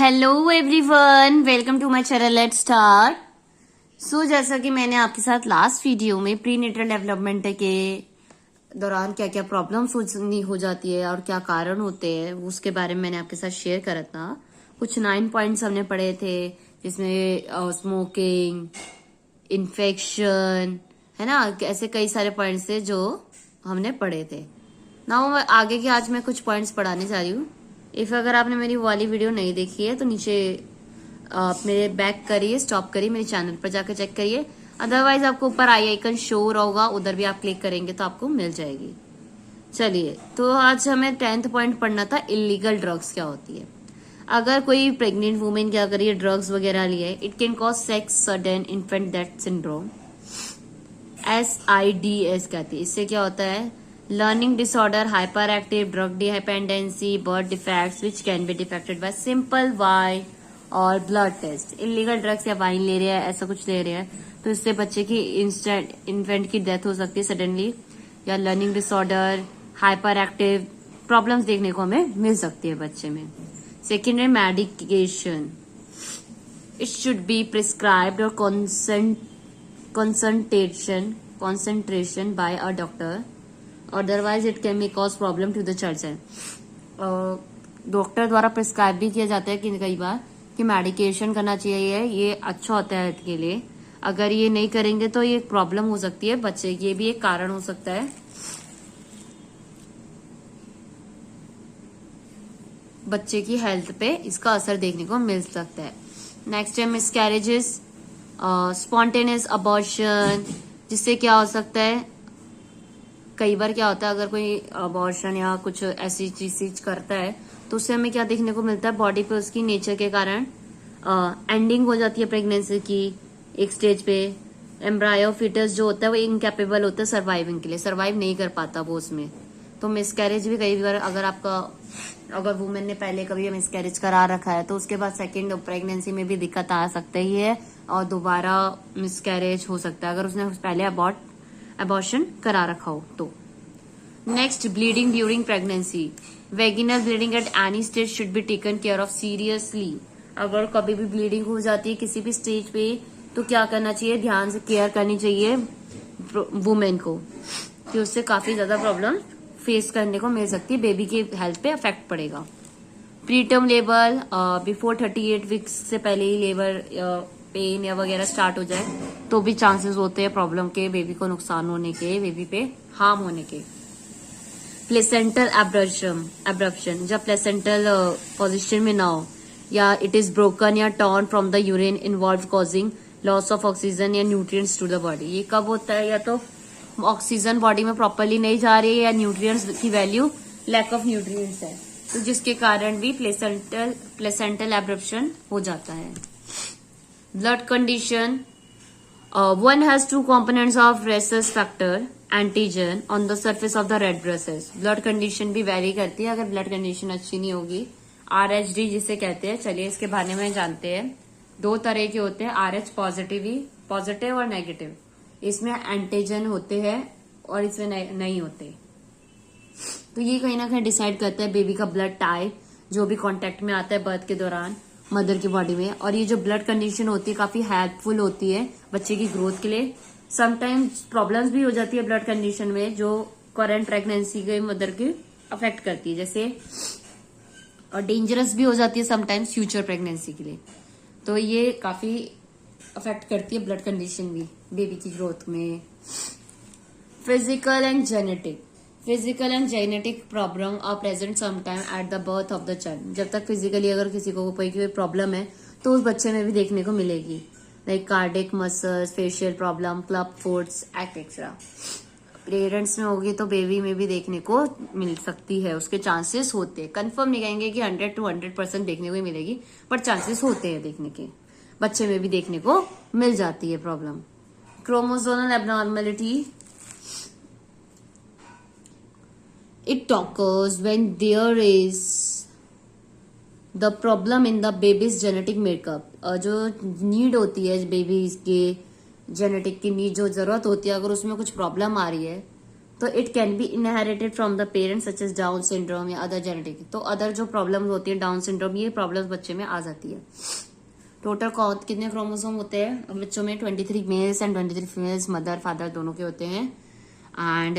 Hello everyone, welcome to my channel let's start. So जैसा कि मैंने आपके साथ लास्ट वीडियो में प्री नेटल डेवलपमेंट के दौरान क्या क्या प्रॉब्लम्स हो जाती है और क्या कारण होते हैं उसके बारे में मैंने आपके साथ शेयर करा था। कुछ 9 पॉइंट्स हमने पढ़े थे, जिसमें स्मोकिंग, इन्फेक्शन, है ना, ऐसे कई सारे पॉइंट्स थे जो हमने पढ़े थे। नाउ आगे के आज मैं कुछ पॉइंट्स पढ़ाने जा रही हूँ। अगर आपने मेरी वाली वीडियो नहीं देखी है तो नीचे आप मेरे बैक करिए, स्टॉप करिए, मेरे चैनल पर जाकर चेक करिए। अदरवाइज आपको ऊपर आई आइकन शो हो रहा होगा, उधर भी आप क्लिक करेंगे तो आपको मिल जाएगी। चलिए, तो आज हमें 10th पॉइंट पढ़ना था, इलीगल ड्रग्स क्या होती है। अगर कोई प्रेग्नेंट वुमेन क्या करिए ड्रग्स वगैरह लिए, it can cause sex sudden infant death syndrome, SIDS कहती है। इससे क्या होता है, learning disorder, hyper active, drug dependency, birth defects which can be defected bye simple wine और ब्लड टेस्ट। इलीगल ड्रग्स या वाइन ले रहे हैं, ऐसा कुछ ले रहे हैं, तो इससे बच्चे की इन्फेंट की डेथ हो सकती है सडनली, या learning disorder, hyper active problems देखने को हमें मिल सकती है बच्चे में। सेकेंड है medication, it should be prescribed और concentration by a doctor, otherwise it can may cause problem to the children। Doctor द्वारा प्रिस्क्राइब भी किया जाता है कि कई बार कि मेडिकेशन करना चाहिए, ये अच्छा होता है हेल्थ के लिए। अगर ये नहीं करेंगे तो ये प्रॉब्लम हो सकती है बच्चे, ये भी एक कारण हो सकता है बच्चे की हेल्थ पे, इसका असर देखने को मिल सकता है। नेक्स्ट है मिसकैरेजेस, स्पॉन्टेनियस अबॉर्शन, जिससे क्या हो सकता है, कई बार क्या होता है अगर कोई अबॉर्शन या कुछ ऐसी चीज करता है तो उससे हमें क्या देखने को मिलता है, बॉडी पे उसकी नेचर के कारण एंडिंग हो जाती है प्रेगनेंसी की एक स्टेज पे। एम्ब्रायो फीटस जो होता है वो इनकैपेबल होता है सर्वाइविंग के लिए, सर्वाइव नहीं कर पाता वो उसमें। तो मिसकैरेज भी कई बार अगर वुमेन ने पहले कभी मिसकैरेज करा रखा है तो उसके बाद सेकेंड प्रेगनेंसी में भी दिक्कत आ सकता ही है और दोबारा मिसकैरेज हो सकता है अगर उसने पहले अबॉर्शन करा रखा हो तो। Next, bleeding during pregnancy, vaginal bleeding at any stage should be taken care of seriously. अगर कभी भी ब्लीडिंग हो जाती है किसी भी स्टेज पे तो क्या करना चाहिए, ध्यान से केयर करनी चाहिए वुमेन को, कि उससे काफी ज्यादा प्रॉब्लम फेस करने को मिल सकती है, बेबी की हेल्थ पे इफेक्ट पड़ेगा। प्रीटर्म लेबर, बिफोर 38 वीक्स से पहले ही लेबर पेन या वगैरह स्टार्ट हो जाए तो भी चांसेस होते हैं प्रॉब्लम के, बेबी को नुकसान होने के, बेबी पे हार्म होने के। प्लेसेंटल एब्रप्शन, जब प्लेसेंटल पोजीशन में ना हो या इट इज ब्रोकन या torn from the urine involve causing loss of oxygen या न्यूट्रिएंट्स टू द बॉडी। ये कब होता है, या तो ऑक्सीजन बॉडी में प्रॉपरली नहीं जा रही है या न्यूट्रिएंट्स की वैल्यू, लैक ऑफ न्यूट्रिएंट्स है, तो जिसके कारण भी प्लेसेंटल एब्रप्शन हो जाता है। Blood condition, one has two components of rhesus factor antigen on the surface of the red blood cells। Blood condition भी वेरी करती है, अगर ब्लड कंडीशन अच्छी नहीं होगी, RH जिसे कहते हैं। चलिए इसके बारे में जानते हैं। 2 तरह के होते हैं, RH पॉजिटिव और नेगेटिव। इसमें एंटीजन होते हैं और इसमें नहीं होते, तो ये कहीं ना कहीं डिसाइड करता है बेबी का ब्लड टाइप जो भी कांटेक्ट में आता है बर्थ के दौरान मदर की बॉडी में। और ये जो ब्लड कंडीशन होती है काफी हेल्पफुल होती है बच्चे की ग्रोथ के लिए। समटाइम्स प्रॉब्लम्स भी हो जाती है ब्लड कंडीशन में जो करंट प्रेगनेंसी के मदर की अफेक्ट करती है, जैसे और डेंजरस भी हो जाती है समटाइम्स फ्यूचर प्रेगनेंसी के लिए। तो ये काफी अफेक्ट करती है ब्लड कंडीशन भी बेबी की ग्रोथ में। Physical and genetic problem are present sometime at the birth of the child. जब तक फिजिकली अगर किसी को कोई प्रॉब्लम है तो उस बच्चे में भी देखने को मिलेगी, like cardiac muscles, facial problem, club foots etcetera. Parents में होगी तो बेबी में भी देखने को मिल सकती है, उसके चांसेस होते हैं। कंफर्म नहीं कहेंगे कि 100 to 100% देखने को ही मिलेगी, बट चांसेस होते हैं देखने के, बच्चे में भी देखने को मिल जाती है problem. Chromosomal abnormality, it occurs when there is the problem in the baby's genetic makeup। जो नीड होती है बेबी के जेनेटिक की नीड, जो जरूरत होती है, अगर उसमें कुछ प्रॉब्लम आ रही है तो it can be inherited from the parents such as Down syndrome या अदर जेनेटिक। तो अदर जो प्रॉब्लम होती है डाउन सिंड्रोम, ये प्रॉब्लम बच्चे में आ जाती है। टोटल कितने क्रोमोसोम होते हैं बच्चों में? 23 mails and 23 females, mother father दोनों के होते हैं, एंड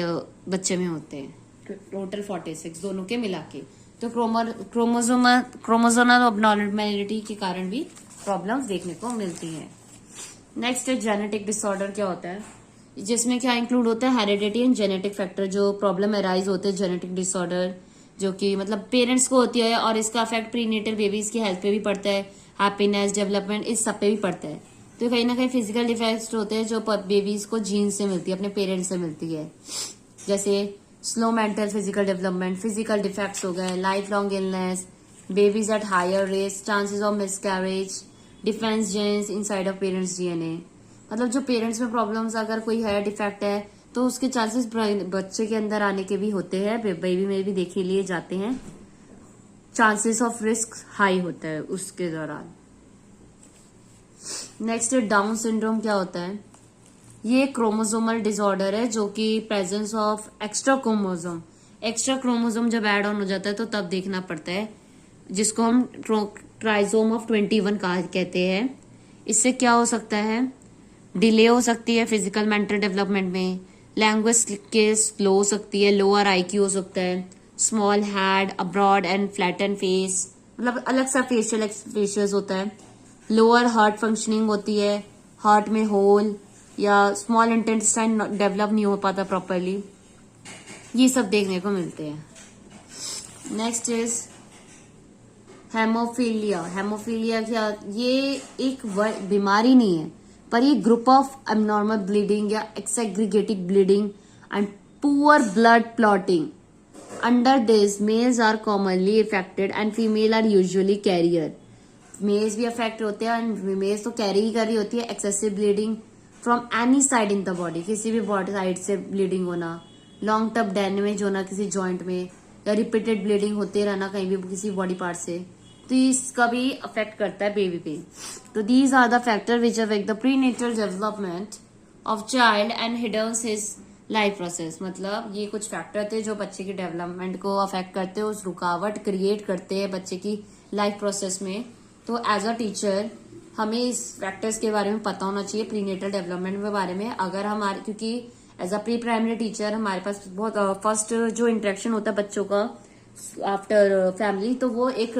बच्चे में होते हैं टोटल 46 दोनों के मिला के। तो क्रोमोसोमल अबनॉर्मैलिटी के कारण भी प्रॉब्लम्स देखने को मिलती है। नेक्स्ट है जेनेटिक डिसऑर्डर। क्या होता है? जिसमें क्या इंक्लूड होता है? Heredity and genetic factor. जो प्रॉब्लम अराइज होते हैं जेनेटिक डिसऑर्डर, जो कि मतलब पेरेंट्स को होती है, और इसका इफेक्ट प्रीनेटल बेबीज की हेल्थ पे भी पड़ता है, हैप्पीनेस, डेवलपमेंट, इस सब पे भी पड़ता है। तो कहीं ना कहीं फिजिकल डिफेक्ट्स होते हैं जो बेबीज को जीन से मिलती है, अपने पेरेंट्स से मिलती है, जैसे slow mental physical development, physical defects हो गए, life long illness, babies at higher risk, chances of miscarriage, defence genes inside of parents DNA. मतलब जो पेरेंट्स में प्रॉब्लम्स अगर कोई है, डिफेक्ट है, तो उसके चांसेस बच्चे के अंदर आने के भी होते हैं, बेबी में भी देखे लिए जाते हैं। चांसेस ऑफ रिस्क हाई होता है उसके दौरान। Next down syndrome. क्या होता है? ये क्रोमोसोमल डिसऑर्डर है जो कि प्रेजेंस ऑफ एक्स्ट्रा क्रोमोसोम जब ऐड ऑन हो जाता है तो तब देखना पड़ता है, जिसको हम ट्राइसोम ऑफ 21 कहते हैं। इससे क्या हो सकता है? डिले हो सकती है फिजिकल मेंटल डेवलपमेंट में, लैंग्वेज के स्लो हो सकती है, लोअर आईक्यू हो सकता है, small head, abroad and flatten face, मतलब अलग सा फेशियल एक्सप्रेशंस होता है, लोअर हार्ट फंक्शनिंग होती है, हार्ट में होल या स्मॉल इंटेस्टाइन डेवलप नहीं हो पाता प्रॉपरली, ये सब देखने को मिलते हैं। Next is haemophilia. हेमोफीलिया क्या? ये एक बीमारी नहीं है, पर ये ग्रुप ऑफ एबनॉर्मल ब्लीडिंग या exaggerative bleeding and poor blood clotting. Under this males are commonly affected and female are usually carrier. Males भी अफेक्ट होते हैं एंड फीमेल्स तो कैरी ही कर रही होती है। Excessive bleeding from any side in the body, किसी भी बॉडी साइड से ब्लीडिंग होना, लॉन्ग टर्म डैमेज होना किसी जॉइंट में, या रिपीटेड ब्लीडिंग होते रहना कहीं भी किसी बॉडी पार्ट से, तो इसका भी अफेक्ट करता है बेबी पे। तो these are the factor which affect the prenatal development of child and hinders his life process. मतलब ये कुछ फैक्टर थे जो बच्चे की डेवलपमेंट को अफेक्ट करते हैं, उस रुकावट क्रिएट करते हैं बच्चे की लाइफ प्रोसेस में। तो एज अ टीचर हमें इस फैक्टर्स के बारे में पता होना चाहिए, प्रीनेटल डेवलपमेंट के बारे में। अगर हमारे, क्योंकि as a pre primary teacher हमारे पास बहुत फर्स्ट जो इंटरेक्शन होता है बच्चों का आफ्टर फैमिली, तो वो एक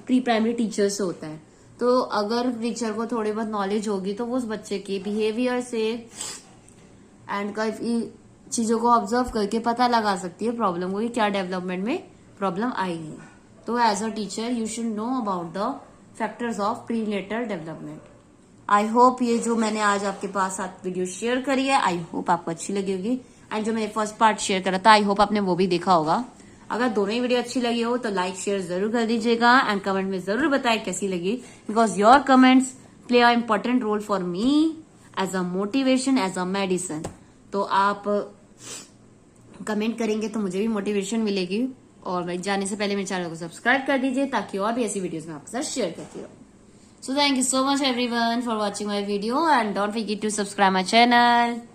प्री प्राइमरी टीचर से होता है। तो अगर टीचर को थोड़ी बहुत नॉलेज होगी तो वो उस बच्चे के बिहेवियर से एंड कई चीजों को ऑब्जर्व करके पता लगा सकती है प्रॉब्लम को कि क्या डेवलपमेंट में प्रॉब्लम आई है। तो as a teacher you should know about the factors of prenatal development. I hope ये जो मैंने आज आपके पास साथ वीडियो शेयर करी है, आई होप आपको अच्छी लगी होगी। एंड जो मैंने फर्स्ट पार्ट शेयर करा था, आई होप आपने वो भी देखा होगा। अगर दोनों ही वीडियो अच्छी लगी हो तो लाइक शेयर जरूर कर दीजिएगा एंड कमेंट में जरूर बताएं कैसी लगी, because your comments play a important role for me as a motivation, as a medicine. तो आप कमेंट करेंगे तो मुझे भी मोटिवेशन मिलेगी। और जाने से पहले मेरे चैनल को सब्सक्राइब कर दीजिए ताकि और भी ऐसी वीडियोस मैं आपके साथ शेयर करती रहूं। So thank you so much everyone for watching my video and don't forget to subscribe my channel.